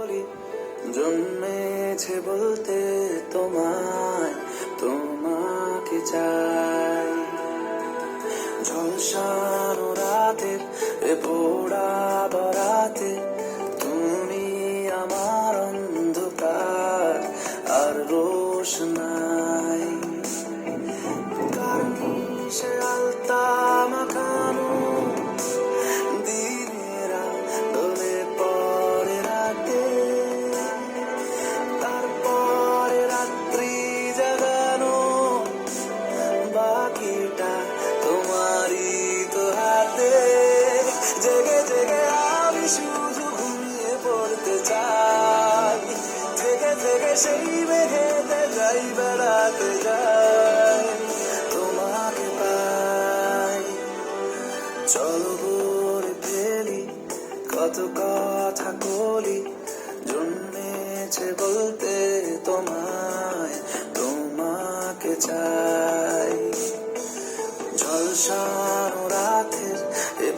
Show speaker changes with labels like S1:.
S1: বলি জন্মেছে বলতে তোমায়, তোমাকে চাই। ঝলসানো রাতের এ পোড়া বরাতে তুমি আমার অন্ধকার আর রোশনাই। কার্নিশে আলতা মাখানো দিনেরা ডলে পরে রাতে, তারপরে রাত্রি জাগানো বাকিটা তোমারই তো হাতে। জেগে জেগে আমি শুধু ঘুমিয়ে পড়তে চাই, জেগে জেগে সেই মেঘেতে যাই বেড়াতে যাই, তোমাকে পাই। চলো বলে ফেলি কত কথা বলি, জন্মেছে বলতে তোমায়, তোমাকে চাই। ঝলসানো রাতের এ